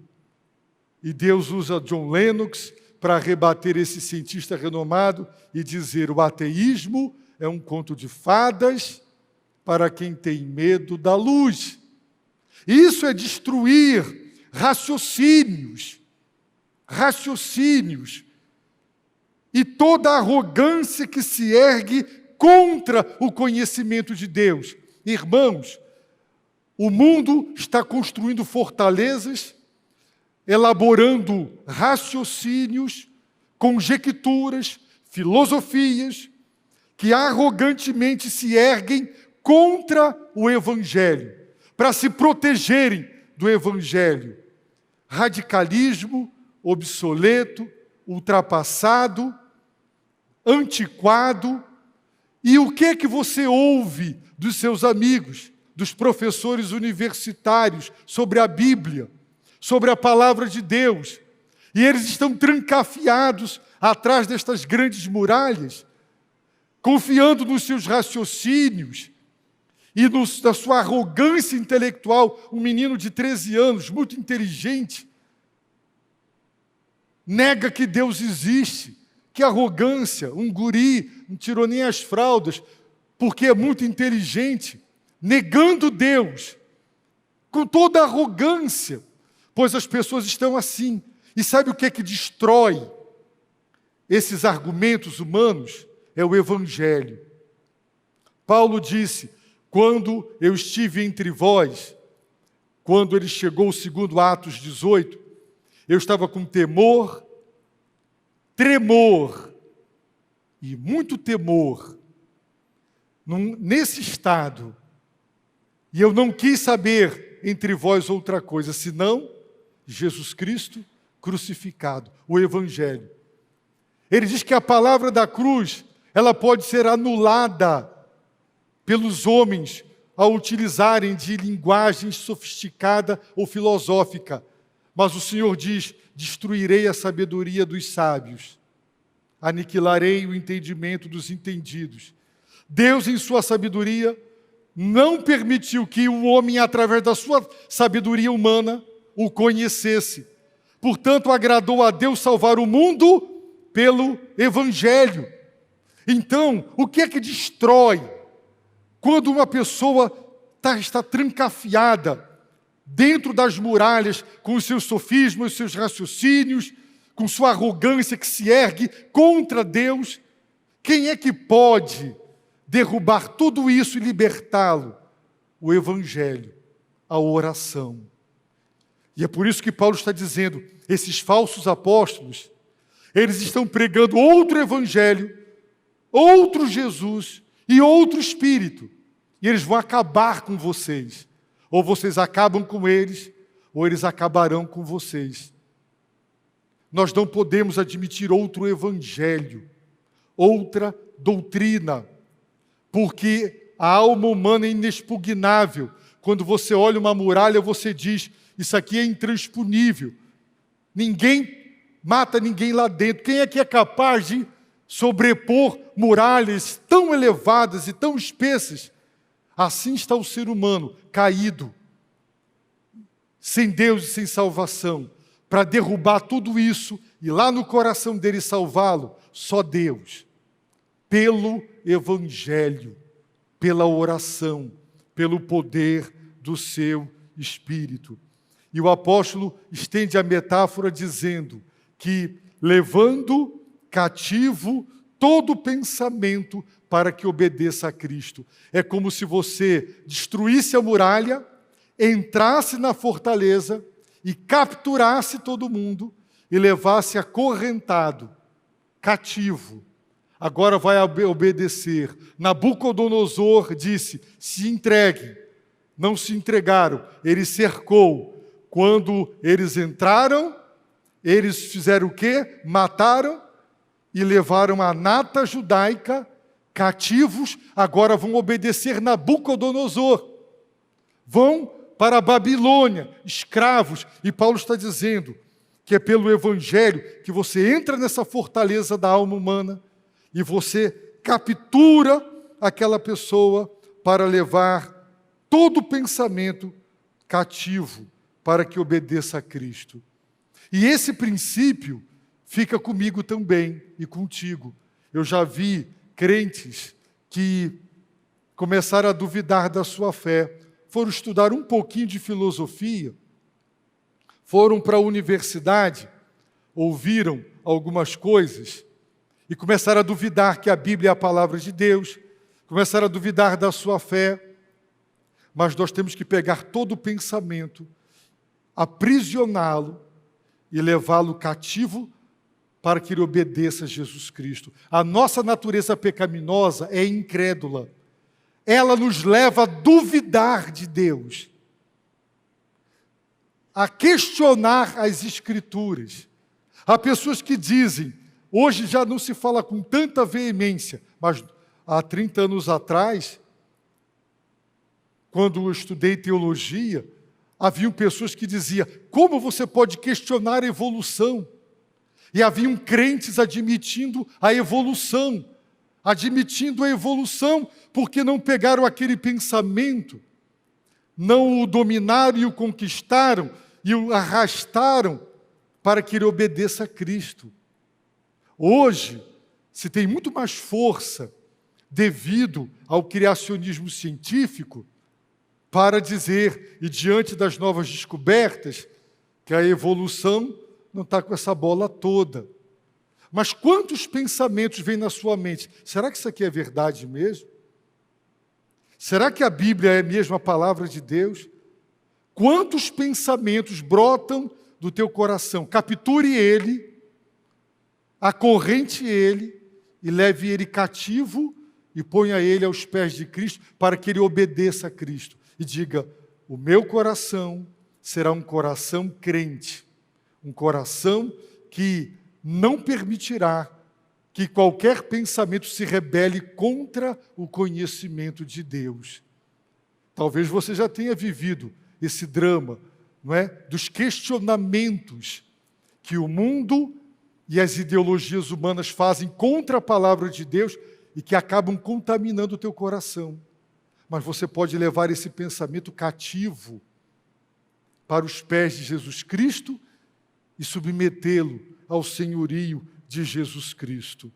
E Deus usa John Lennox para rebater esse cientista renomado e dizer: o ateísmo é um conto de fadas para quem tem medo da luz. Isso é destruir raciocínios. E toda arrogância que se ergue contra o conhecimento de Deus. Irmãos, o mundo está construindo fortalezas, elaborando raciocínios, conjecturas, filosofias, que arrogantemente se erguem contra o Evangelho, para se protegerem do Evangelho. Radicalismo, obsoleto, ultrapassado, antiquado. E o que é que você ouve dos seus amigos, dos professores universitários, sobre a Bíblia, sobre a palavra de Deus? E eles estão trancafiados atrás destas grandes muralhas, confiando nos seus raciocínios e na sua arrogância intelectual. Um menino de 13 anos, muito inteligente, nega que Deus existe. Que arrogância! Um guri, não tirou nem as fraldas, porque é muito inteligente, negando Deus, com toda a arrogância, pois as pessoas estão assim. E sabe o que é que destrói esses argumentos humanos? É o Evangelho. Paulo disse: quando eu estive entre vós, quando ele chegou, segundo Atos 18, eu estava com temor, tremor e muito temor nesse estado, e eu não quis saber entre vós outra coisa, senão Jesus Cristo crucificado, o Evangelho. Ele diz que a palavra da cruz, ela pode ser anulada pelos homens ao utilizarem de linguagem sofisticada ou filosófica, mas o Senhor diz: destruirei a sabedoria dos sábios, aniquilarei o entendimento dos entendidos. Deus, em sua sabedoria, não permitiu que o homem, através da sua sabedoria humana, o conhecesse. Portanto, agradou a Deus salvar o mundo pelo Evangelho. Então, o que é que destrói quando uma pessoa está trancafiada dentro das muralhas, com os seus sofismas, os seus raciocínios, com sua arrogância que se ergue contra Deus? Quem é que pode derrubar tudo isso e libertá-lo? O Evangelho, a oração. E é por isso que Paulo está dizendo, esses falsos apóstolos, eles estão pregando outro Evangelho, outro Jesus e outro Espírito. E eles vão acabar com vocês. Ou vocês acabam com eles, ou eles acabarão com vocês. Nós não podemos admitir outro evangelho, outra doutrina, porque a alma humana é inexpugnável. Quando você olha uma muralha, você diz, isso aqui é intransponível. Ninguém mata ninguém lá dentro. Quem é que é capaz de sobrepor muralhas tão elevadas e tão espessas? Assim está o ser humano, caído, sem Deus e sem salvação. Para derrubar tudo isso e lá no coração dele salvá-lo, só Deus. Pelo Evangelho, pela oração, pelo poder do seu Espírito. E o apóstolo estende a metáfora dizendo que levando cativo todo pensamento para que obedeça a Cristo. É como se você destruísse a muralha, entrasse na fortaleza e capturasse todo mundo e levasse acorrentado, cativo. Agora vai obedecer. Nabucodonosor disse, se entreguem. Não se entregaram. Ele cercou. Quando eles entraram, eles fizeram o quê? Mataram e levaram a nata judaica cativos. Agora vão obedecer Nabucodonosor. Vão para a Babilônia, escravos. E Paulo está dizendo que é pelo Evangelho que você entra nessa fortaleza da alma humana e você captura aquela pessoa para levar todo pensamento cativo para que obedeça a Cristo. E esse princípio fica comigo também e contigo. Eu já vi crentes que começaram a duvidar da sua fé, foram estudar um pouquinho de filosofia, foram para a universidade, ouviram algumas coisas e começaram a duvidar que a Bíblia é a palavra de Deus, começaram a duvidar da sua fé. Mas nós temos que pegar todo o pensamento, aprisioná-lo e levá-lo cativo para que ele obedeça a Jesus Cristo. A nossa natureza pecaminosa é incrédula. Ela nos leva a duvidar de Deus, a questionar as Escrituras. Há pessoas que dizem, hoje já não se fala com tanta veemência, mas há 30 anos atrás, quando eu estudei teologia, haviam pessoas que diziam, como você pode questionar a evolução? E haviam crentes admitindo a evolução, porque não pegaram aquele pensamento, não o dominaram e o conquistaram, e o arrastaram para que ele obedeça a Cristo. Hoje, se tem muito mais força, devido ao criacionismo científico, para dizer, e diante das novas descobertas, que a evolução não está com essa bola toda. Mas quantos pensamentos vêm na sua mente? Será que isso aqui é verdade mesmo? Será que a Bíblia é mesmo a palavra de Deus? Quantos pensamentos brotam do teu coração? Capture ele, acorrente ele, e leve ele cativo, e ponha ele aos pés de Cristo, para que ele obedeça a Cristo. E diga, o meu coração será um coração crente, um coração que não permitirá que qualquer pensamento se rebele contra o conhecimento de Deus. Talvez você já tenha vivido esse drama, não é? Dos questionamentos que o mundo e as ideologias humanas fazem contra a palavra de Deus e que acabam contaminando o teu coração. Mas você pode levar esse pensamento cativo para os pés de Jesus Cristo e submetê-lo ao senhorio de Jesus Cristo.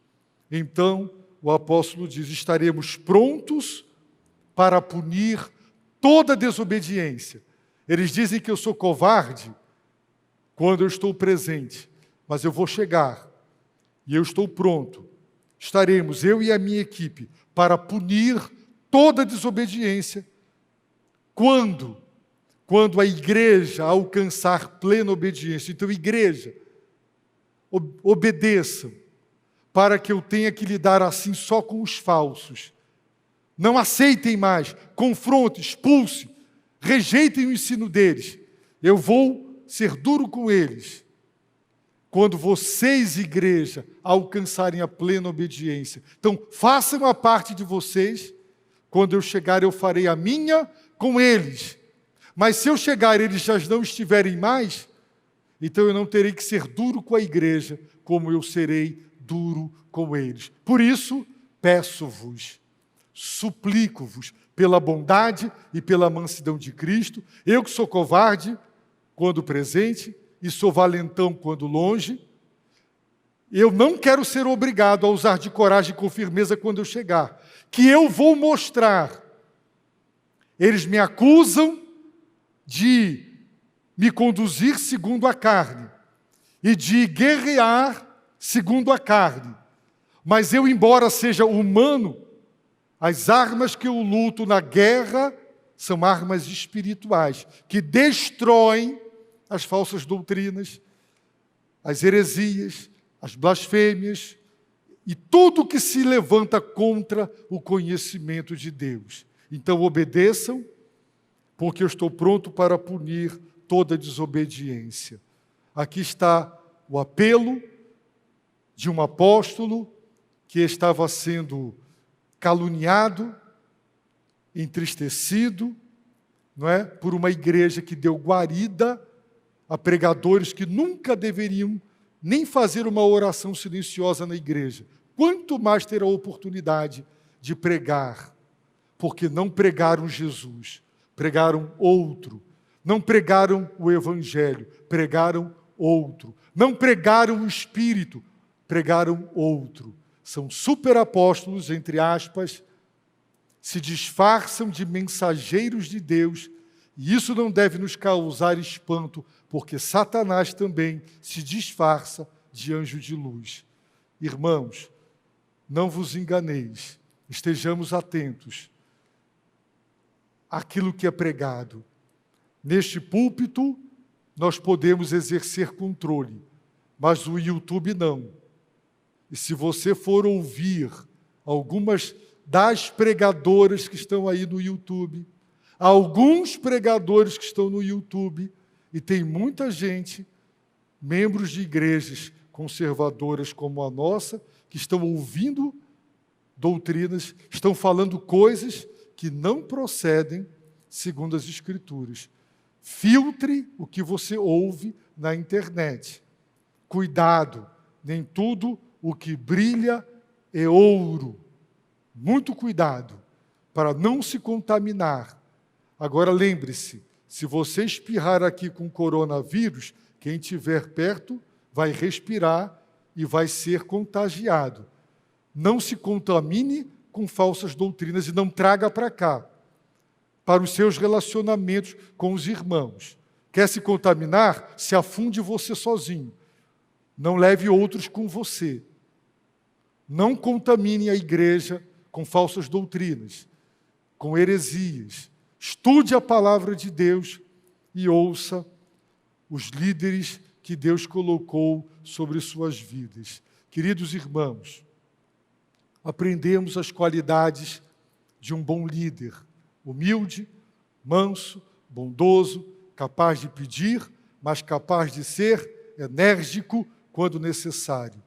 Então, o apóstolo diz, estaremos prontos para punir toda desobediência. Eles dizem que eu sou covarde quando eu estou presente, mas eu vou chegar e eu estou pronto. Estaremos, eu e a minha equipe, para punir toda desobediência. Quando? Quando a igreja alcançar plena obediência. Então, igreja, obedeçam, para que eu tenha que lidar assim só com os falsos. Não aceitem mais, confrontem, expulsem, rejeitem o ensino deles. Eu vou ser duro com eles. Quando vocês, igreja, alcançarem a plena obediência. Então, façam a parte de vocês, Quando eu chegar, eu farei a minha com eles. Mas se eu chegar e eles já não estiverem mais, então eu não terei que ser duro com a igreja, como eu serei duro com eles. Por isso, peço-vos, suplico-vos, pela bondade e pela mansidão de Cristo, eu que sou covarde quando presente e sou valentão quando longe, eu não quero ser obrigado a usar de coragem com firmeza quando eu chegar, que eu vou mostrar. Eles me acusam de me conduzir segundo a carne e de guerrear segundo a carne. Mas eu, embora seja humano, as armas que eu luto na guerra são armas espirituais, que destroem as falsas doutrinas, as heresias, as blasfêmias e tudo que se levanta contra o conhecimento de Deus. Então obedeçam, porque eu estou pronto para punir toda desobediência. Aqui está o apelo de um apóstolo que estava sendo caluniado, entristecido, não é? Por uma igreja que deu guarida a pregadores que nunca deveriam nem fazer uma oração silenciosa na igreja. Quanto mais ter a oportunidade de pregar, porque não pregaram Jesus, pregaram outro. Não pregaram o Evangelho, pregaram outro. Não pregaram o Espírito, pregaram outro. São superapóstolos, entre aspas, se disfarçam de mensageiros de Deus, e isso não deve nos causar espanto, porque Satanás também se disfarça de anjo de luz. Irmãos, não vos enganeis, estejamos atentos àquilo que é pregado. Neste púlpito, nós podemos exercer controle, mas o YouTube não. E se você for ouvir algumas das pregadoras que estão aí no YouTube, alguns pregadores que estão no YouTube, e tem muita gente, membros de igrejas conservadoras como a nossa, que estão ouvindo doutrinas, estão falando coisas que não procedem segundo as Escrituras. Filtre o que você ouve na internet. Cuidado, nem tudo o que brilha é ouro. Muito cuidado, para não se contaminar. Agora lembre-se, se você espirrar aqui com coronavírus, quem estiver perto vai respirar e vai ser contagiado. Não se contamine com falsas doutrinas e não traga para cá, para os seus relacionamentos com os irmãos. Quer se contaminar? Se afunde você sozinho. Não leve outros com você. Não contamine a igreja com falsas doutrinas, com heresias. Estude a palavra de Deus e ouça os líderes que Deus colocou sobre suas vidas. Queridos irmãos, aprendemos as qualidades de um bom líder. Humilde, manso, bondoso, capaz de pedir, mas capaz de ser enérgico quando necessário.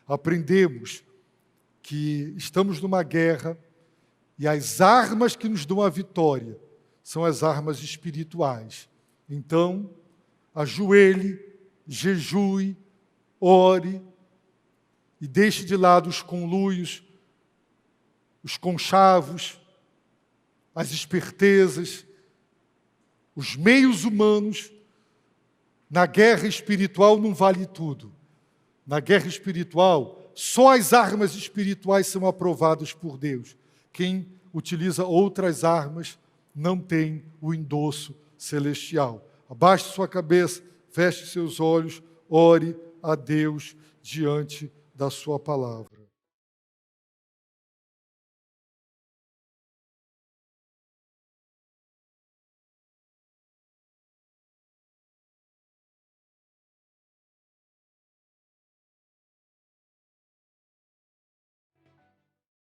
Aprendemos que estamos numa guerra e as armas que nos dão a vitória são as armas espirituais. Então, ajoelhe, jejue, ore e deixe de lado os conluios, os conchavos, as espertezas, os meios humanos. Na guerra espiritual não vale tudo. Na guerra espiritual, só as armas espirituais são aprovadas por Deus. Quem utiliza outras armas não tem o endosso celestial. Abaixe sua cabeça, feche seus olhos, ore a Deus diante da sua palavra.